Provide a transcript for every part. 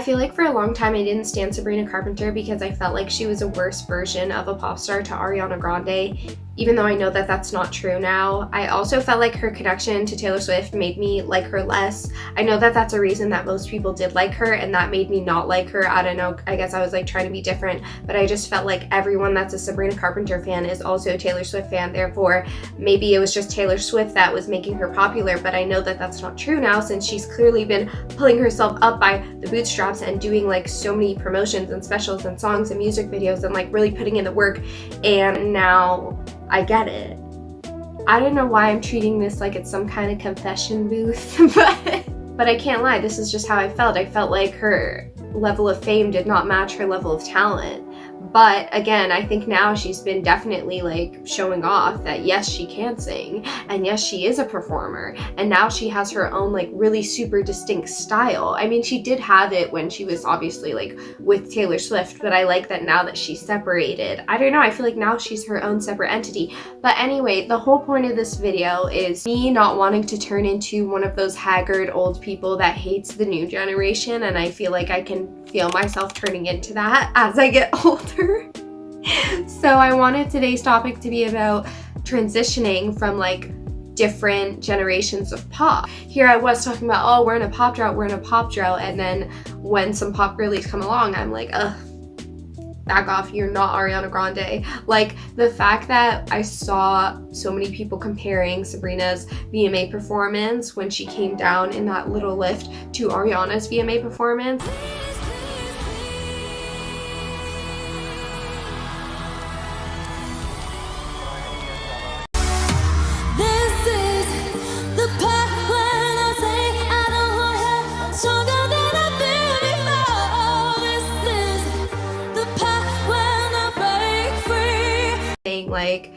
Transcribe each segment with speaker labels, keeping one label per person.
Speaker 1: feel like for a long time I didn't stand Sabrina Carpenter because I felt like she was a worse version of a pop star to Ariana Grande, even though I know that that's not true now. I also felt like her connection to Taylor Swift made me like her less. I know that that's a reason that most people did like her, and that made me not like her. I don't know, I guess I was like trying to be different, but I just felt like everyone that's a Sabrina Carpenter fan is also a Taylor Swift fan, therefore maybe it was just Taylor Swift that was making her popular, but I know that that's not true now since she's clearly been pulling herself up by the bootstraps and doing like so many promotions and specials and songs and music videos and like really putting in the work, and now I get it. I don't know why I'm treating this like it's some kind of confession booth, but I can't lie, this is just how I felt. I felt like her level of fame did not match her level of talent. But again, I think now she's been definitely like showing off that yes, she can sing, and yes, she is a performer, and now she has her own like really super distinct style. I mean, she did have it when she was obviously like with Taylor Swift, but I like that now that she's separated. I don't know, I feel like now she's her own separate entity. But anyway, the whole point of this video is me not wanting to turn into one of those haggard old people that hates the new generation, and I feel like I can feel myself turning into that as I get older. So I wanted today's topic to be about transitioning from like different generations of pop. Here I was talking about, oh, we're in a pop drought, and then when some pop girlies come along, I'm like, ugh, back off, you're not Ariana Grande. Like, the fact that I saw so many people comparing Sabrina's VMA performance when she came down in that little lift to Ariana's VMA performance. Like,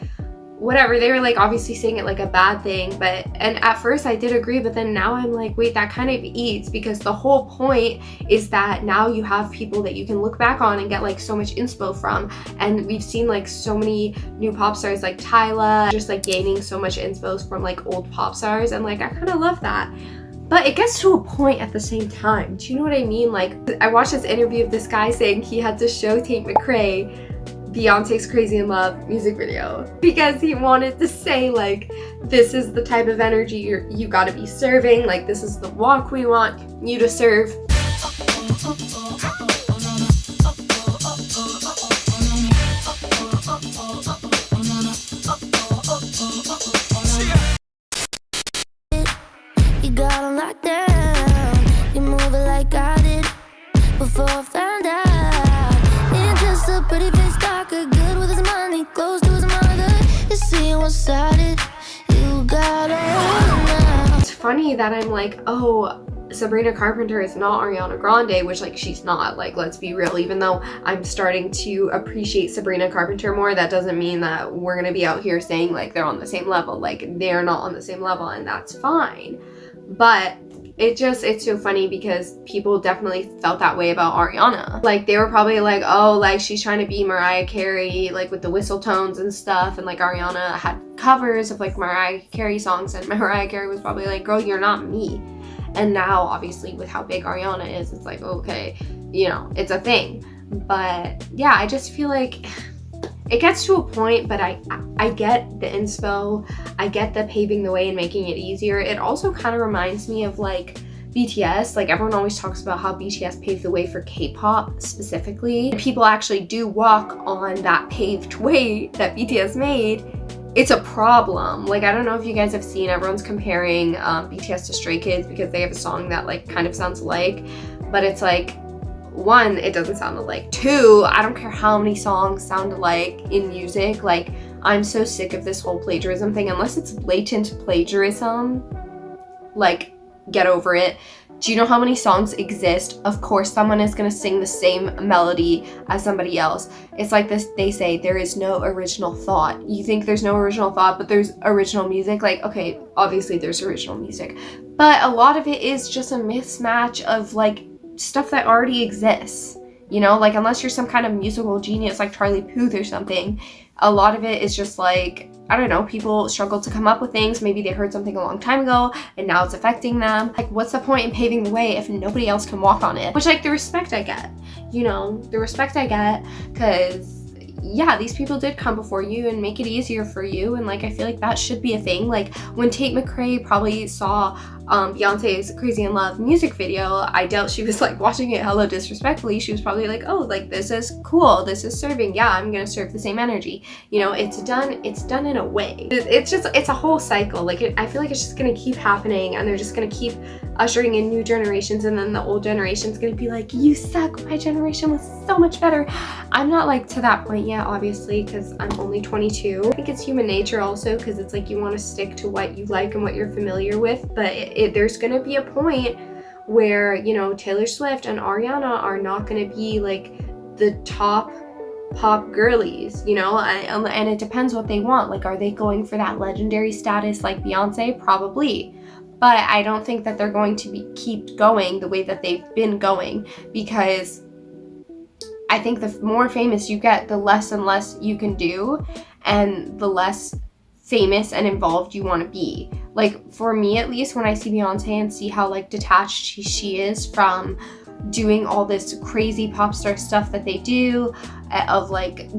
Speaker 1: whatever, they were like obviously saying it like a bad thing, and at first I did agree, but then now I'm like, wait, that kind of eats, because the whole point is that now you have people that you can look back on and get like so much inspo from, and we've seen like so many new pop stars like Tyla just like gaining so much inspo from like old pop stars, and like I kind of love that. But it gets to a point at the same time. Do you know what I mean? Like, I watched this interview of this guy saying he had to show Tate McRae Beyonce's Crazy in Love music video because he wanted to say like, this is the type of energy you gotta be serving, like this is the walk we want you to serve.
Speaker 2: You got on lockdown, you move it like I did before I found out. Ain't just a pretty face talker, good with his money, close to his mother. You see one-sided, you got on now.
Speaker 1: It's funny that I'm like, oh, Sabrina Carpenter is not Ariana Grande, which like she's not, like let's be real. Even though I'm starting to appreciate Sabrina Carpenter more, that doesn't mean that we're gonna be out here saying like they're on the same level. Like, they're not on the same level, and that's fine. But it's so funny because people definitely felt that way about Ariana. Like, they were probably like, oh, like she's trying to be Mariah Carey, like with the whistle tones and stuff, and like Ariana had covers of like Mariah Carey songs, and Mariah Carey was probably like, girl, you're not me. And now obviously with how big Ariana is, it's like, okay, you know, it's a thing. But yeah, I just feel like it gets to a point, but I get the inspo, I get the paving the way and making it easier. It also kind of reminds me of like BTS. Like, everyone always talks about how BTS paved the way for K-pop specifically. People actually do walk on that paved way that BTS made. It's a problem. Like, I don't know if you guys have seen, everyone's comparing BTS to Stray Kids because they have a song that like kind of sounds alike, but it's like, one, it doesn't sound alike. Two, I don't care how many songs sound alike in music. Like, I'm so sick of this whole plagiarism thing. Unless it's blatant plagiarism, like, get over it. Do you know how many songs exist? Of course someone is gonna sing the same melody as somebody else. It's like this, they say there is no original thought. You think there's no original thought, but there's original music. Like, okay, obviously there's original music, but a lot of it is just a mismatch of like stuff that already exists, you know? Like, unless you're some kind of musical genius like Charlie Puth or something, a lot of it is just like I don't know, people struggle to come up with things. Maybe they heard something a long time ago and now it's affecting them. Like, what's the point in paving the way if nobody else can walk on it? Which, like, the respect I get, you know, the respect I get, because yeah, these people did come before you and make it easier for you, and like I feel like that should be a thing. Like when Tate McRae probably saw Beyonce's Crazy in Love music video, I doubt she was like watching it hella disrespectfully. She was probably like, oh, like this is cool, this is serving, yeah, I'm gonna serve the same energy, you know. It's done in a way. It's a whole cycle. Like I feel like it's just gonna keep happening, and they're just gonna keep ushering in new generations, and then the old generation's gonna be like, you suck, my generation was so much better. I'm not like to that point yet, obviously, because I'm only 22. I think it's human nature also, because it's like you want to stick to what you like and what you're familiar with, but there's gonna be a point where, you know, Taylor Swift and Ariana are not gonna be like the top pop girlies, you know, and it depends what they want. Like, are they going for that legendary status like Beyonce? Probably. But I don't think that they're going to keep going the way that they've been going, because I think the more famous you get, the less and less you can do, and the less famous and involved you want to be. Like, for me at least, when I see Beyonce and see how like detached she is from doing all this crazy pop star stuff that they do, of like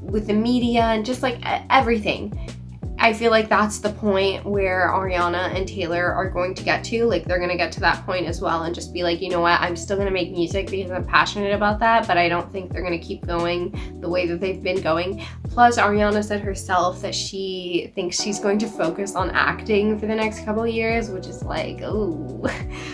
Speaker 1: with the media and just like everything, I feel like that's the point where Ariana and Taylor are going to get to. Like, they're going to get to that point as well and just be like, you know what, I'm still going to make music because I'm passionate about that, but I don't think they're going to keep going the way that they've been going. Plus, Ariana said herself that she thinks she's going to focus on acting for the next couple of years, which is like, ooh,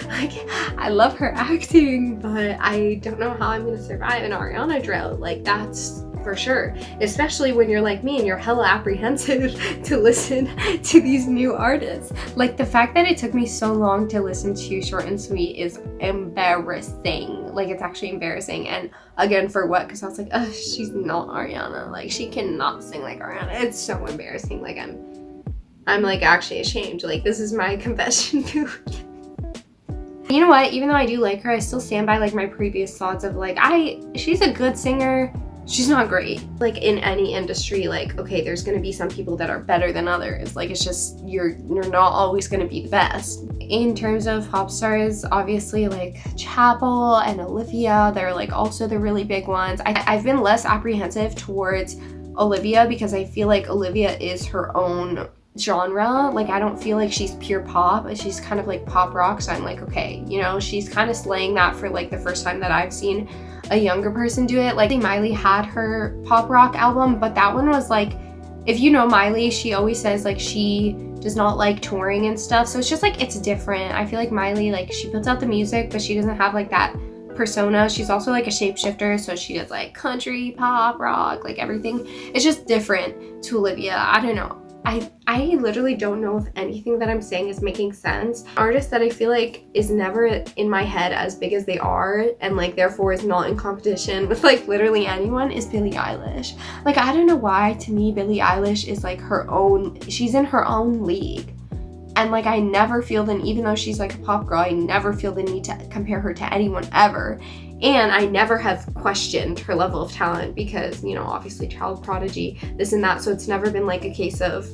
Speaker 1: like, I love her acting, but I don't know how I'm going to survive an Ariana drought. Like, that's for sure, especially when you're like me and you're hella apprehensive to listen to these new artists. Like, the fact that it took me so long to listen to Short and Sweet is embarrassing. Like, it's actually embarrassing. And again, for what? Because I was like, ugh, she's not Ariana. Like, she cannot sing like Ariana. It's so embarrassing. Like, I'm like actually ashamed. Like, this is my confession booth. You know what? Even though I do like her, I still stand by like my previous thoughts of like, she's a good singer. She's not great. Like, in any industry, like, okay, there's gonna be some people that are better than others. Like, it's just, you're not always gonna be the best. In terms of pop stars, obviously, like, Chapel and Olivia, they're like also the really big ones. I've been less apprehensive towards Olivia because I feel like Olivia is her own genre. Like, I don't feel like she's pure pop. She's kind of like pop rock, so I'm like, okay, you know, she's kind of slaying that for like the first time that I've seen a younger person do it. Like, Miley had her pop rock album, but that one was like, if you know Miley, she always says like she does not like touring and stuff, so it's just like, it's different. I feel like Miley, like, she puts out the music, but she doesn't have like that persona. She's also like a shapeshifter, so she does like country, pop, rock, like everything. It's just different to Olivia. I don't know. I literally don't know if anything that I'm saying is making sense. An artist that I feel like is never in my head as big as they are, and like therefore is not in competition with like literally anyone, is Billie Eilish. Like, I don't know why, to me Billie Eilish is like her own, she's in her own league. And like, I never feel the, even though she's like a pop girl, I never feel the need to compare her to anyone ever. And I never have questioned her level of talent because, you know, obviously child prodigy, this and that. So it's never been like a case of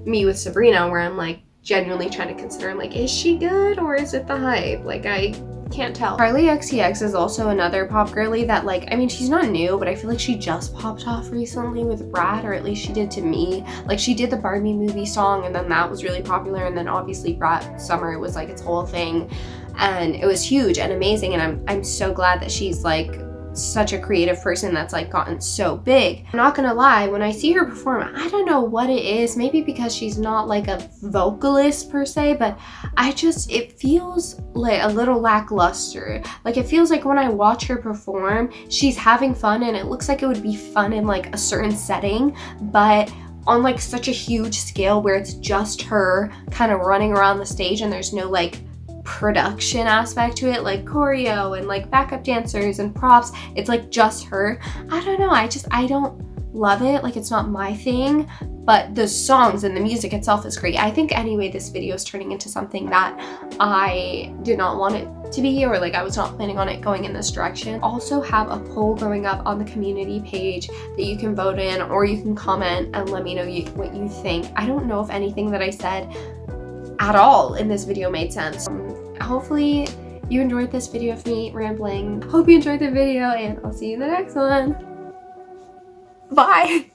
Speaker 1: me with Sabrina where I'm like genuinely trying to consider, I'm like, is she good or is it the hype? Like, I can't tell. Charli XCX is also another pop girly that, like, I mean, she's not new, but I feel like she just popped off recently with Brat, or at least she did to me. Like, she did the Barbie movie song, and then that was really popular, and then obviously Brat Summer was like its whole thing, and it was huge and amazing, and I'm so glad that she's like such a creative person that's like gotten so big. I'm not gonna lie, when I see her perform, I don't know what it is, maybe because she's not like a vocalist per se, but it feels like a little lackluster. Like, it feels like when I watch her perform, she's having fun, and it looks like it would be fun in like a certain setting, but on like such a huge scale where it's just her kind of running around the stage and there's no like production aspect to it, like choreo and like backup dancers and props. It's like just her. I don't know, I don't love it. Like, it's not my thing, but the songs and the music itself is great. I think anyway this video is turning into something that I did not want it to be, or like I was not planning on it going in this direction. Also have a poll going up on the community page that you can vote in, or you can comment and let me know what you think. I don't know if anything that I said at all in this video made sense. Hopefully you enjoyed this video of me rambling. Hope you enjoyed the video, and I'll see you in the next one. Bye!